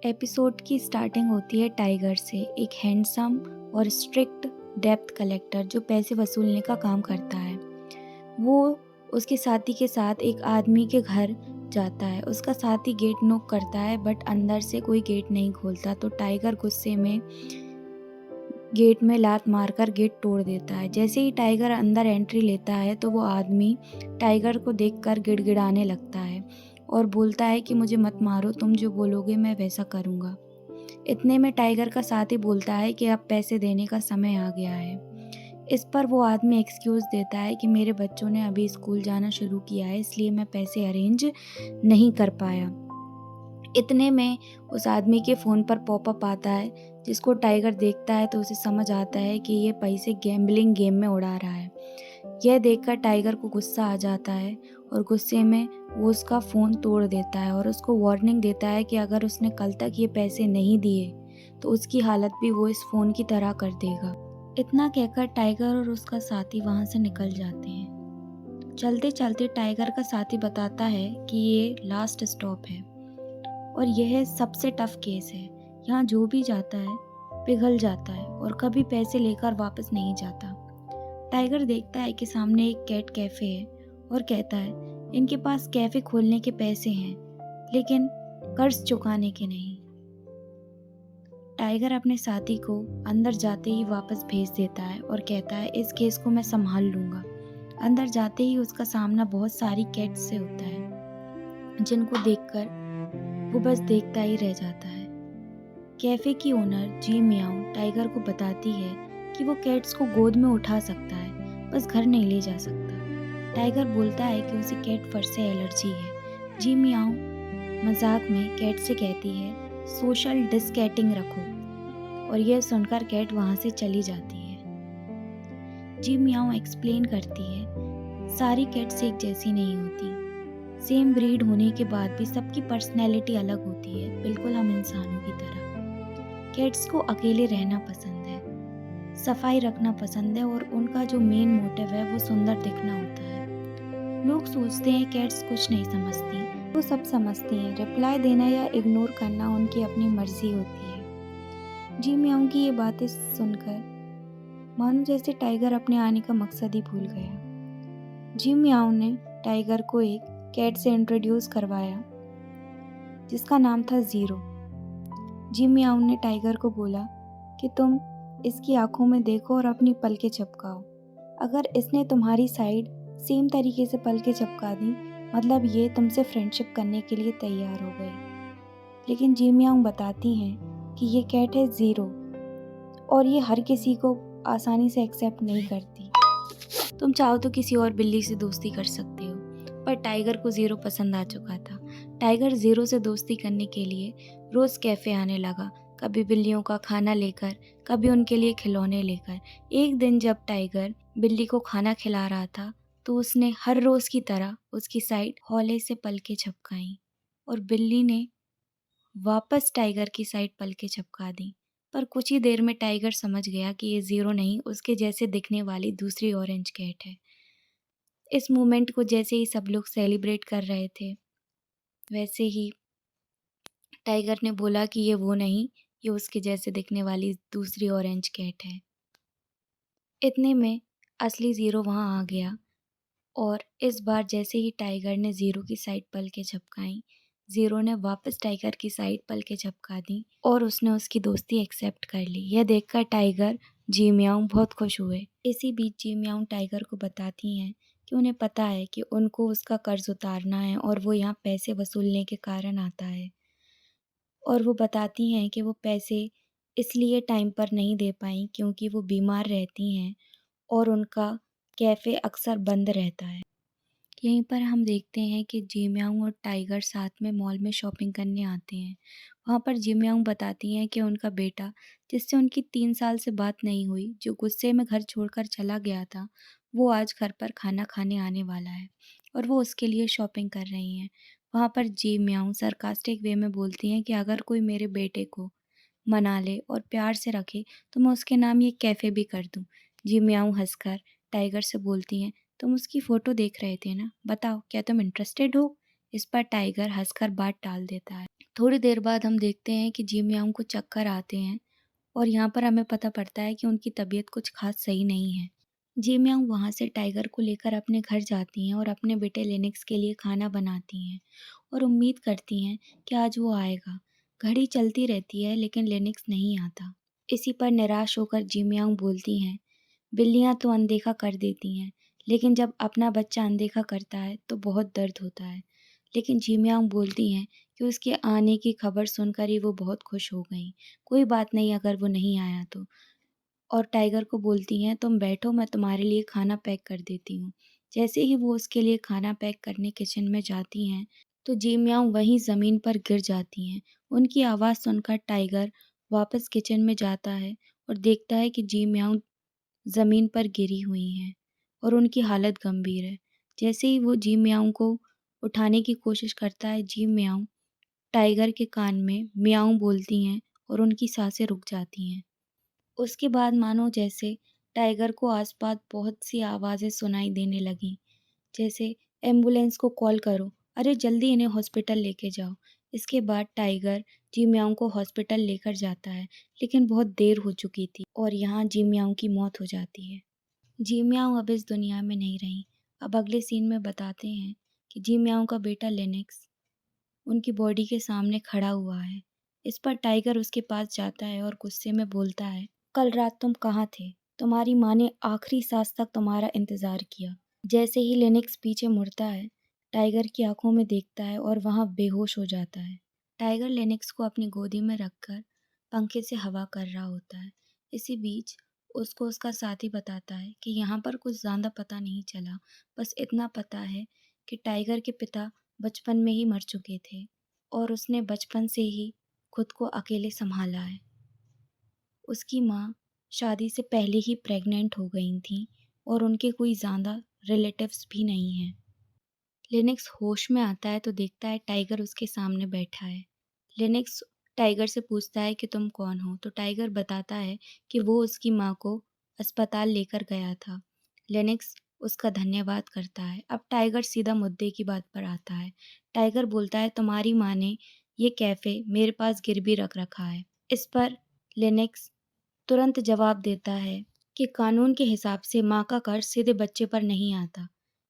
Episode की starting होती है टाइगर से, एक हैंडसम और स्ट्रिक्ट डेप्थ कलेक्टर जो पैसे वसूलने का काम करता है। वो उसके साथी के साथ एक आदमी के घर जाता है। उसका साथी गेट नॉक करता है बट अंदर से कोई गेट नहीं खोलता, तो टाइगर गुस्से में गेट में लात मारकर गेट तोड़ देता है। जैसे ही टाइगर अंदर एंट्री लेता है तो वो आदमी टाइगर को देखकर गिड़गिड़ाने लगता है और बोलता है कि मुझे मत मारो, तुम जो बोलोगे मैं वैसा करूँगा। इतने में टाइगर का साथी बोलता है कि अब पैसे देने का समय आ गया है। इस पर वो आदमी एक्सक्यूज़ देता है कि मेरे बच्चों ने अभी स्कूल जाना शुरू किया है, इसलिए मैं पैसे अरेंज नहीं कर पाया। इतने में उस आदमी के फ़ोन पर पॉपअप आता है, जिसको टाइगर देखता है तो उसे समझ आता है कि ये पैसे गैम्बलिंग गेम में उड़ा रहा है। यह देखकर टाइगर को गुस्सा आ जाता है और गुस्से में वो उसका फ़ोन तोड़ देता है और उसको वार्निंग देता है कि अगर उसने कल तक ये पैसे नहीं दिए तो उसकी हालत भी वो इस फ़ोन की तरह कर देगा। इतना कहकर टाइगर और उसका साथी वहाँ से निकल जाते हैं। चलते चलते टाइगर का साथी बताता है कि ये लास्ट स्टॉप है और यह सबसे टफ केस है। यहाँ जो भी जाता है पिघल जाता है और कभी पैसे लेकर वापस नहीं जाता। टाइगर देखता है कि सामने एक कैट कैफ़े है और कहता है इनके पास कैफ़े खोलने के पैसे हैं लेकिन कर्ज चुकाने के नहीं। टाइगर अपने साथी को अंदर जाते ही वापस भेज देता है और कहता है इस केस को मैं संभाल लूँगा। अंदर जाते ही उसका सामना बहुत सारी कैट्स से होता है, जिनको देखकर वो बस देखता ही रह जाता है। कैफ़े की ओनर जी मियाओ टाइगर को बताती है कि वो कैट्स को गोद में उठा सकता है, बस घर नहीं ले जा सकता। टाइगर बोलता है कि उसे कैट फर से एलर्जी है। जी मियाओ मजाक में कैट से कहती है सोशल डिस्कैटिंग रखो, और यह सुनकर कैट वहाँ से चली जाती है। जी मियाओ एक्सप्लेन करती है सारी कैट्स एक जैसी नहीं होती। सेम ब्रीड होने के बाद भी सबकी पर्सनैलिटी अलग होती है, बिल्कुल हम इंसानों की तरह। कैट्स को अकेले रहना पसंद है, सफाई रखना पसंद है और उनका जो मेन मोटिव है वो सुंदर दिखना होता है। लोग सोचते हैं कैट्स कुछ नहीं समझती, वो सब समझती हैं। रिप्लाई देना या इग्नोर करना उनकी अपनी मर्जी होती है। जी मियाओ की ये बातें सुनकर मानो जैसे टाइगर अपने आने का मकसद ही भूल गया। जी मियाओ ने टाइगर को एक कैट से इंट्रोड्यूस करवाया जिसका नाम था ज़ीरो। जी मियाओ ने टाइगर को बोला कि तुम इसकी आंखों में देखो और अपनी पलकें झपकाओ। अगर इसने तुम्हारी साइड सेम तरीके से पलकें झपका दी, मतलब ये तुमसे फ्रेंडशिप करने के लिए तैयार हो गई। लेकिन जी मियाओ बताती हैं कि ये कैट है ज़ीरो और ये हर किसी को आसानी से एक्सेप्ट नहीं करती। तुम चाहो तो किसी और बिल्ली से दोस्ती कर सकते हो, पर टाइगर को ज़ीरो पसंद आ चुका था। टाइगर ज़ीरो से दोस्ती करने के लिए रोज़ कैफ़े आने लगा, कभी बिल्लियों का खाना लेकर, कभी उनके लिए खिलौने लेकर। एक दिन जब टाइगर बिल्ली को खाना खिला रहा था तो उसने हर रोज़ की तरह उसकी साइड हौले से पलकें झपकाईं और बिल्ली ने वापस टाइगर की साइड पलकें झपका दी। पर कुछ ही देर में टाइगर समझ गया कि ये ज़ीरो नहीं, उसके जैसे दिखने वाली दूसरी ऑरेंज कैट है। इस मोमेंट को जैसे ही सब लोग सेलिब्रेट कर रहे थे, वैसे ही टाइगर ने बोला कि ये वो नहीं, ये उसके जैसे दिखने वाली दूसरी ऑरेंज कैट है। इतने में असली ज़ीरो वहाँ आ गया और इस बार जैसे ही टाइगर ने ज़ीरो की साइड पलकें झपकाईं, ज़ीरो ने वापस टाइगर की साइड पलकें झपका दी और उसने उसकी दोस्ती एक्सेप्ट कर ली। यह देखकर टाइगर जी मियाओ बहुत खुश हुए। इसी बीच जी मियाओ टाइगर को बताती हैं कि उन्हें पता है कि उनको उसका कर्ज उतारना है और वो यहाँ पैसे वसूलने के कारण आता है। और वो बताती हैं कि वो पैसे इसलिए टाइम पर नहीं दे पाईं क्योंकि वो बीमार रहती हैं और उनका कैफ़े अक्सर बंद रहता है। यहीं पर हम देखते हैं कि जिम्यांग और टाइगर साथ में मॉल में शॉपिंग करने आते हैं। वहाँ पर जिम्यांग बताती हैं कि उनका बेटा, जिससे उनकी 3 साल से बात नहीं हुई, जो गुस्से में घर छोड़कर चला गया था, वो आज घर पर खाना खाने आने वाला है और वो उसके लिए शॉपिंग कर रही हैं। वहाँ पर जिम्यांग सरकास्टिक वे में बोलती हैं कि अगर कोई मेरे बेटे को मना ले और प्यार से रखे तो मैं उसके नाम ये कैफ़े भी कर दूँ। जिम्यांग हंसकर टाइगर से बोलती हैं, तुम उसकी फ़ोटो देख रहे थे ना? बताओ क्या तुम इंटरेस्टेड हो? इस पर टाइगर हंसकर बात टाल देता है। थोड़ी देर बाद हम देखते हैं कि जी मियाओं को चक्कर आते हैं और यहाँ पर हमें पता पड़ता है कि उनकी तबीयत कुछ खास सही नहीं है। जी मियाओ वहाँ से टाइगर को लेकर अपने घर जाती हैं और अपने बेटे लिनक्स के लिए खाना बनाती हैं और उम्मीद करती हैं कि आज वो आएगा। घड़ी चलती रहती है लेकिन लिनक्स नहीं आता। इसी पर निराश होकर जी मियाओ बोलती हैं, बिल्लियाँ तो अनदेखा कर देती हैं, लेकिन जब अपना बच्चा अनदेखा करता है तो बहुत दर्द होता है। लेकिन जिमियांग बोलती हैं कि उसके आने की खबर सुनकर ही वो बहुत खुश हो गईं। कोई बात नहीं अगर वो नहीं आया तो। और टाइगर को बोलती हैं, तुम बैठो, मैं तुम्हारे लिए खाना पैक कर देती हूँ। जैसे ही वो उसके लिए खाना पैक करने किचन में जाती हैं, तो जिमियांग वहीं ज़मीन पर गिर जाती हैं। उनकी आवाज़ सुनकर टाइगर वापस किचन में जाता है और देखता है कि जिमियांग ज़मीन पर गिरी हुई हैं और उनकी हालत गंभीर है। जैसे ही वो जी मियाओं को उठाने की कोशिश करता है, जी मियाओं टाइगर के कान में मियाओं बोलती हैं और उनकी सांसें रुक जाती हैं। उसके बाद मानो जैसे टाइगर को आसपास बहुत सी आवाज़ें सुनाई देने लगीं, जैसे एम्बुलेंस को कॉल करो, अरे जल्दी इन्हें हॉस्पिटल लेके जाओ। इसके बाद टाइगर जी मियाओं को हॉस्पिटल लेकर जाता है, लेकिन बहुत देर हो चुकी थी और यहाँ जी मियाओं की मौत हो जाती है। जी मियाओ अब इस दुनिया में नहीं रही। अब अगले सीन में बताते हैं कि जी मियाओ का बेटा लिनक्स उनकी बॉडी के सामने खड़ा हुआ है। इस पर टाइगर उसके पास जाता है और गुस्से में बोलता है, कल रात तुम कहाँ थे? तुम्हारी माँ ने आखिरी सांस तक तुम्हारा इंतजार किया। जैसे ही लिनक्स पीछे मुड़ता है, टाइगर की आंखों में देखता है और वहाँ बेहोश हो जाता है। टाइगर लिनक्स को अपनी गोदी में रखकर पंखे से हवा कर रहा होता है। इसी बीच उसको उसका साथी बताता है कि यहाँ पर कुछ ज़्यादा पता नहीं चला, बस इतना पता है कि टाइगर के पिता बचपन में ही मर चुके थे और उसने बचपन से ही खुद को अकेले संभाला है। उसकी माँ शादी से पहले ही प्रेग्नेंट हो गई थी और उनके कोई ज़्यादा रिलेटिव्स भी नहीं हैं। लिनक्स होश में आता है तो देखता है टाइगर उसके सामने बैठा है। लिनक्स टाइगर से पूछता है कि तुम कौन हो, तो टाइगर बताता है कि वो उसकी माँ को अस्पताल लेकर गया था। लिनक्स उसका धन्यवाद करता है। अब टाइगर सीधा मुद्दे की बात पर आता है। टाइगर बोलता है, तुम्हारी माँ ने ये कैफ़े मेरे पास गिरवी रख रखा है। इस पर लिनक्स तुरंत जवाब देता है कि कानून के हिसाब से माँ का कर्ज सीधे बच्चे पर नहीं आता।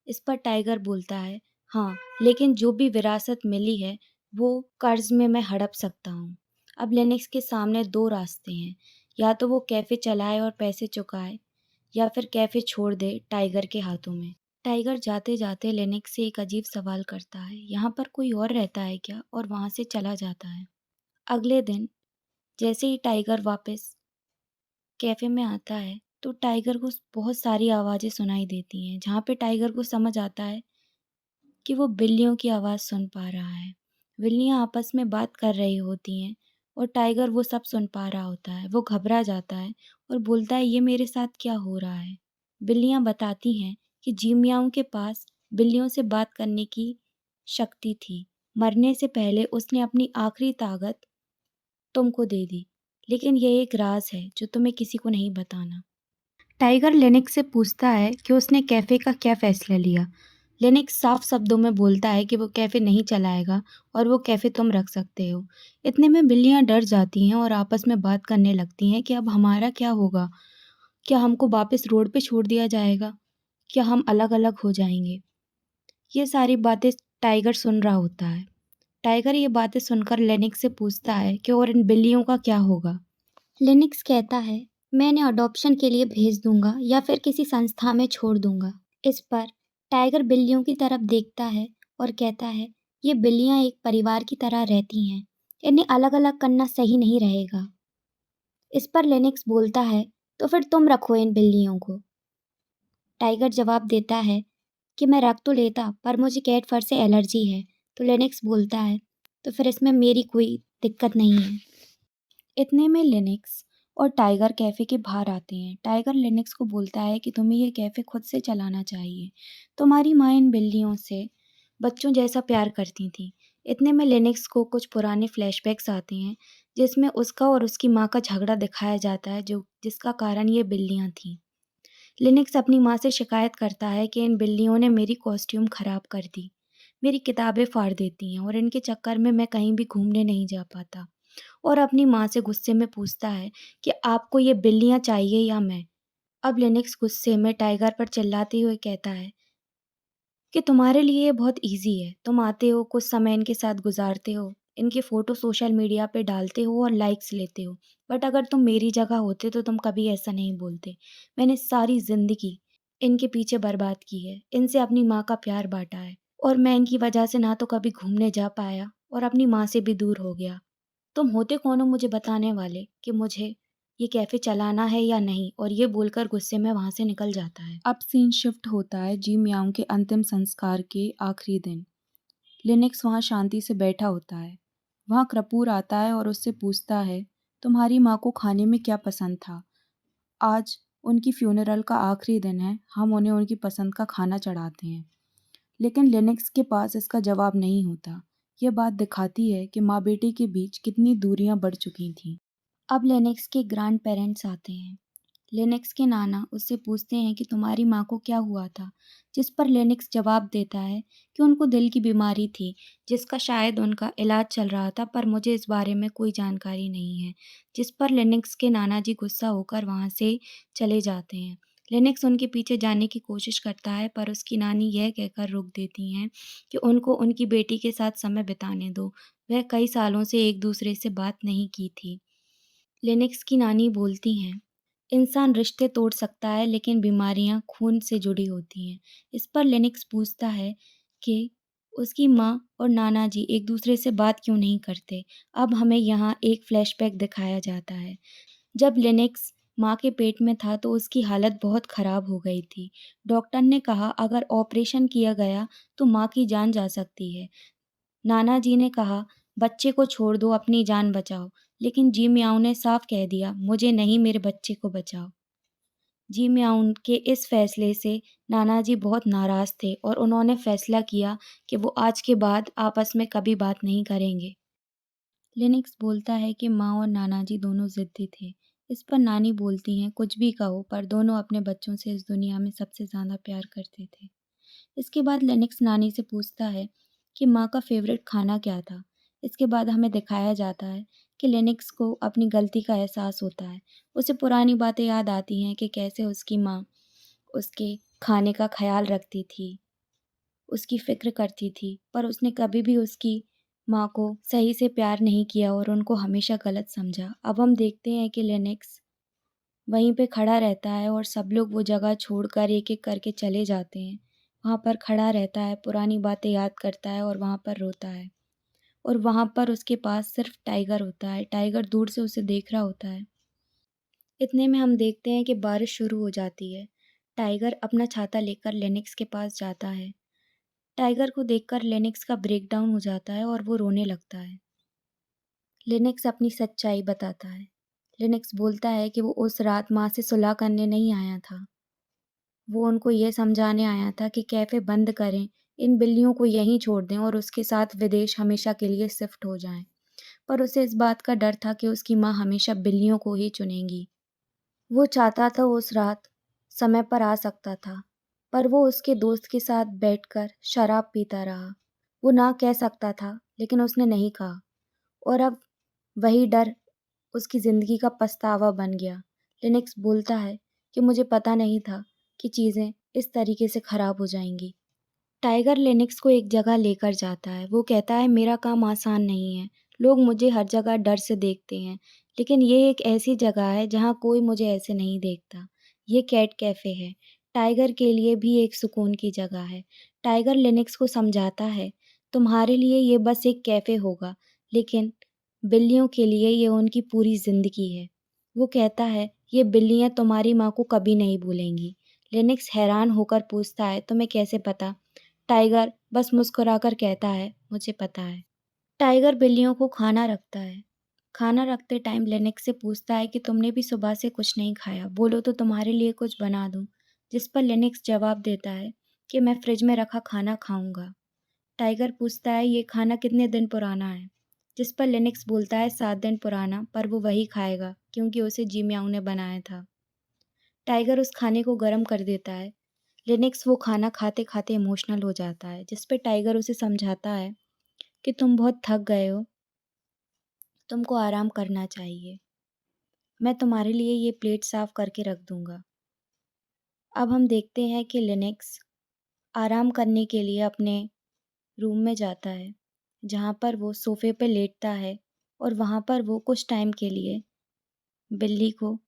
इस पर टाइगर बोलता है, हाँ, लेकिन जो भी विरासत मिली है वो कर्ज में मैं हड़प सकता हूँ। अब लिनक्स के सामने दो रास्ते हैं, या तो वो कैफ़े चलाए और पैसे चुकाए या फिर कैफ़े छोड़ दे टाइगर के हाथों में। टाइगर जाते जाते लिनक्स से एक अजीब सवाल करता है, यहाँ पर कोई और रहता है क्या, और वहाँ से चला जाता है। अगले दिन जैसे ही टाइगर वापस कैफ़े में आता है तो टाइगर को बहुत सारी आवाज़ें सुनाई देती हैं, जहाँ पे टाइगर को समझ आता है कि वो बिल्लियों की आवाज़ सुन पा रहा है। बिल्लियाँ आपस में बात कर रही होती हैं और टाइगर वो सब सुन पा रहा होता है। वो घबरा जाता है और बोलता है, ये मेरे साथ क्या हो रहा है? बिल्लियाँ बताती हैं कि जिमियाओं के पास बिल्लियों से बात करने की शक्ति थी। मरने से पहले उसने अपनी आखिरी ताकत तुमको दे दी, लेकिन यह एक राज है जो तुम्हें किसी को नहीं बताना। टाइगर लिनक्स से पूछता है कि उसने कैफ़े का क्या फ़ैसला लिया। लिनक्स साफ शब्दों में बोलता है कि वो कैफ़े नहीं चलाएगा और वो कैफ़े तुम रख सकते हो। इतने में बिल्लियाँ डर जाती हैं और आपस में बात करने लगती हैं कि अब हमारा क्या होगा? क्या हमको वापस रोड पे छोड़ दिया जाएगा? क्या हम अलग-अलग हो जाएंगे? ये सारी बातें टाइगर सुन रहा होता है। टाइगर ये बातें सुनकर लिनक्स से पूछता है कि और इन बिल्लियों का क्या होगा? लिनक्स कहता है, मैं इन्हें अडॉप्शन के लिए भेज दूंगा या फिर किसी संस्था में छोड़ दूंगा। इस पर टाइगर बिल्लियों की तरफ देखता है और कहता है, ये बिल्लियां एक परिवार की तरह रहती हैं। इन्हें अलग अलग करना सही नहीं रहेगा। इस पर लिनक्स बोलता है, तो फिर तुम रखो इन बिल्लियों को। टाइगर जवाब देता है कि मैं रख तो लेता पर मुझे कैट फर से एलर्जी है। तो लिनक्स बोलता है, तो फिर इसमें मेरी कोई दिक्कत नहीं है। इतने में लिनक्स और टाइगर कैफ़े के बाहर आते हैं। टाइगर लिनक्स को बोलता है कि तुम्हें ये कैफ़े खुद से चलाना चाहिए। तुम्हारी माँ इन बिल्लियों से बच्चों जैसा प्यार करती थी। इतने में लिनक्स को कुछ पुराने फ्लैशबैक्स आते हैं जिसमें उसका और उसकी माँ का झगड़ा दिखाया जाता है जो जिसका कारण ये बिल्लियाँ थीं। लिनक्स अपनी माँ से शिकायत करता है कि इन बिल्लियों ने मेरी कॉस्ट्यूम खराब कर दी। मेरी किताबें फाड़ देती हैं और इनके चक्कर में मैं कहीं भी घूमने नहीं जा पाता। और अपनी माँ से गुस्से में पूछता है कि आपको ये बिल्लियाँ चाहिए या मैं? अब लिनक्स गुस्से में टाइगर पर चिल्लाते हुए कहता है कि तुम्हारे लिए ये बहुत ईज़ी है। तुम आते हो, कुछ समय इनके साथ गुज़ारते हो, इनकी फ़ोटो सोशल मीडिया पे डालते हो और लाइक्स लेते हो। बट अगर तुम मेरी जगह होते तो तुम कभी ऐसा नहीं बोलते। मैंने सारी ज़िंदगी इनके पीछे बर्बाद की है, इनसे अपनी माँ का प्यार बाँटा है और मैं इनकी वजह से ना तो कभी घूमने जा पाया और अपनी माँ से भी दूर हो गया। तुम होते कौन हो मुझे बताने वाले कि मुझे ये कैफ़े चलाना है या नहीं? और ये बोलकर गुस्से में वहाँ से निकल जाता है। अब सीन शिफ्ट होता है जी मियाओं के अंतिम संस्कार के आखिरी दिन। लिनक्स वहाँ शांति से बैठा होता है। वहाँ कपूर आता है और उससे पूछता है, तुम्हारी माँ को खाने में क्या पसंद था? आज उनकी फ्यूनरल का आखिरी दिन है, हम उन्हें उनकी पसंद का खाना चढ़ाते हैं। लेकिन लिनक्स के पास इसका जवाब नहीं होता। यह बात दिखाती है कि माँ बेटे के बीच कितनी दूरियां बढ़ चुकी थीं। अब लिनक्स के ग्रैंड पेरेंट्स आते हैं। लिनक्स के नाना उससे पूछते हैं कि तुम्हारी माँ को क्या हुआ था, जिस पर लिनक्स जवाब देता है कि उनको दिल की बीमारी थी, जिसका शायद उनका इलाज चल रहा था, पर मुझे इस बारे में कोई जानकारी नहीं है। जिस पर लिनक्स के नाना जी गुस्सा होकर वहाँ से चले जाते हैं। लिनक्स उनके पीछे जाने की कोशिश करता है, पर उसकी नानी यह कहकर रोक देती हैं कि उनको उनकी बेटी के साथ समय बिताने दो। वह कई सालों से एक दूसरे से बात नहीं की थी। लिनक्स की नानी बोलती हैं, इंसान रिश्ते तोड़ सकता है लेकिन बीमारियां खून से जुड़ी होती हैं। इस पर लिनक्स पूछता है कि उसकी माँ और नाना जी एक दूसरे से बात क्यों नहीं करते। अब हमें यहाँ एक फ्लैशबैक दिखाया जाता है। जब लिनक्स माँ के पेट में था तो उसकी हालत बहुत ख़राब हो गई थी। डॉक्टर ने कहा अगर ऑपरेशन किया गया तो माँ की जान जा सकती है। नाना जी ने कहा, बच्चे को छोड़ दो, अपनी जान बचाओ। लेकिन जी मियाओ ने साफ कह दिया, मुझे नहीं, मेरे बच्चे को बचाओ। जी मियाओ के इस फैसले से नाना जी बहुत नाराज़ थे और उन्होंने फैसला किया कि वो आज के बाद आपस में कभी बात नहीं करेंगे। लिनक्स बोलता है कि माँ और नाना जी दोनों ज़िद्दी थे। इस पर नानी बोलती हैं, कुछ भी कहो, पर दोनों अपने बच्चों से इस दुनिया में सबसे ज़्यादा प्यार करते थे। इसके बाद लिनक्स नानी से पूछता है कि माँ का फेवरेट खाना क्या था। इसके बाद हमें दिखाया जाता है कि लिनक्स को अपनी गलती का एहसास होता है। उसे पुरानी बातें याद आती हैं कि कैसे उसकी माँ उसके खाने का ख्याल रखती थी, उसकी फ़िक्र करती थी, पर उसने कभी भी उसकी माँ को सही से प्यार नहीं किया और उनको हमेशा गलत समझा। अब हम देखते हैं कि लिनक्स वहीं पे खड़ा रहता है और सब लोग वो जगह छोड़कर एक-एक करके चले जाते हैं। वहाँ पर खड़ा रहता है, पुरानी बातें याद करता है और वहाँ पर रोता है। और वहाँ पर उसके पास सिर्फ़ टाइगर होता है। टाइगर दूर से उसे देख रहा होता है। इतने में हम देखते हैं कि बारिश शुरू हो जाती है। टाइगर अपना छाता लेकर लिनक्स के पास जाता है। टाइगर को देखकर लिनक्स का ब्रेकडाउन हो जाता है और वो रोने लगता है। लिनक्स अपनी सच्चाई बताता है। लिनक्स बोलता है कि वो उस रात माँ से सुलह करने नहीं आया था। वो उनको ये समझाने आया था कि कैफ़े बंद करें, इन बिल्लियों को यहीं छोड़ दें और उसके साथ विदेश हमेशा के लिए शिफ्ट हो जाएँ। पर उसे इस बात का डर था कि उसकी माँ हमेशा बिल्लियों को ही चुनेंगी। वो चाहता था उस रात समय पर आ सकता था, पर वो उसके दोस्त के साथ बैठकर शराब पीता रहा। वो ना कह सकता था, लेकिन उसने नहीं कहा और अब वही डर उसकी ज़िंदगी का पछतावा बन गया। लिनक्स बोलता है कि मुझे पता नहीं था कि चीज़ें इस तरीके से ख़राब हो जाएँगी। टाइगर लिनक्स को एक जगह लेकर जाता है। वो कहता है मेरा काम आसान नहीं है। लोग मुझे हर जगह डर से देखते हैं, लेकिन ये एक ऐसी जगह है जहाँ कोई मुझे ऐसे नहीं देखता। ये कैट कैफ़े है। टाइगर के लिए भी एक सुकून की जगह है। टाइगर लिनक्स को समझाता है, तुम्हारे लिए ये बस एक कैफ़े होगा, लेकिन बिल्लियों के लिए ये उनकी पूरी ज़िंदगी है। वो कहता है, ये बिल्लियाँ तुम्हारी माँ को कभी नहीं भूलेंगी। लिनक्स हैरान होकर पूछता है, तुम्हें कैसे पता? टाइगर बस मुस्कुराकर कहता है, मुझे पता है। टाइगर बिल्लियों को खाना रखता है। खाना रखते टाइम लिनक्स से पूछता है कि तुमने भी सुबह से कुछ नहीं खाया, बोलो तो तुम्हारे लिए कुछ बना दूँ। जिस पर लिनक्स जवाब देता है कि मैं फ्रिज में रखा खाना खाऊंगा। टाइगर पूछता है ये खाना कितने दिन पुराना है? जिस पर लिनक्स बोलता है 7 दिन पुराना, पर वो वही खाएगा क्योंकि उसे जी म्याऊ ने बनाया था। टाइगर उस खाने को गर्म कर देता है, लिनक्स वो खाना खाते खाते इमोशनल हो जाता है, जिस पे टाइगर उसे समझाता है कि तुम बहुत थक गए हो, तुमको आराम करना चाहिए। मैं तुम्हारे लिए ये प्लेट साफ करके रख दूंगा। अब हम देखते हैं कि लिनक्स आराम करने के लिए अपने रूम में जाता है, जहाँ पर वो सोफे पे लेटता है और वहाँ पर वो कुछ टाइम के लिए बिल्ली को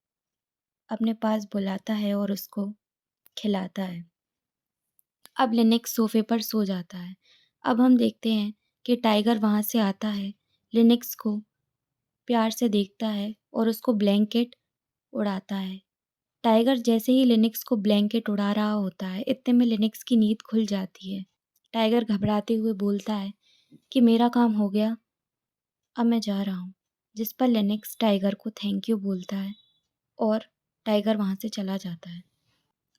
अपने पास बुलाता है और उसको खिलाता है। अब लिनक्स सोफे पर सो जाता है। अब हम देखते हैं कि टाइगर वहाँ से आता है, लिनक्स को प्यार से देखता है और उसको ब्लैंकेट उड़ाता है। टाइगर जैसे ही लिनक्स को ब्लैंकेट उड़ा रहा होता है, इतने में लिनक्स की नींद खुल जाती है। टाइगर घबराते हुए बोलता है कि मेरा काम हो गया, अब मैं जा रहा हूँ। जिस पर लिनक्स टाइगर को थैंक यू बोलता है और टाइगर वहाँ से चला जाता है।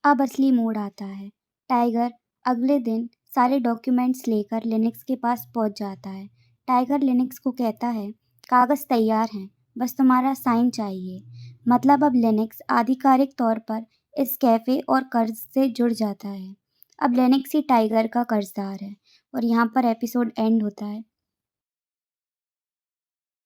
अब असली मोड़ आता है। टाइगर अगले दिन सारे डॉक्यूमेंट्स लेकर लिनक्स के पास पहुंच जाता है। टाइगर लिनक्स को कहता है, कागज़ तैयार हैं, बस तुम्हारा साइन चाहिए। मतलब अब लिनक्स आधिकारिक तौर पर इस कैफ़े और कर्ज से जुड़ जाता है। अब लिनक्स ही टाइगर का कर्जदार है और यहाँ पर एपिसोड एंड होता है।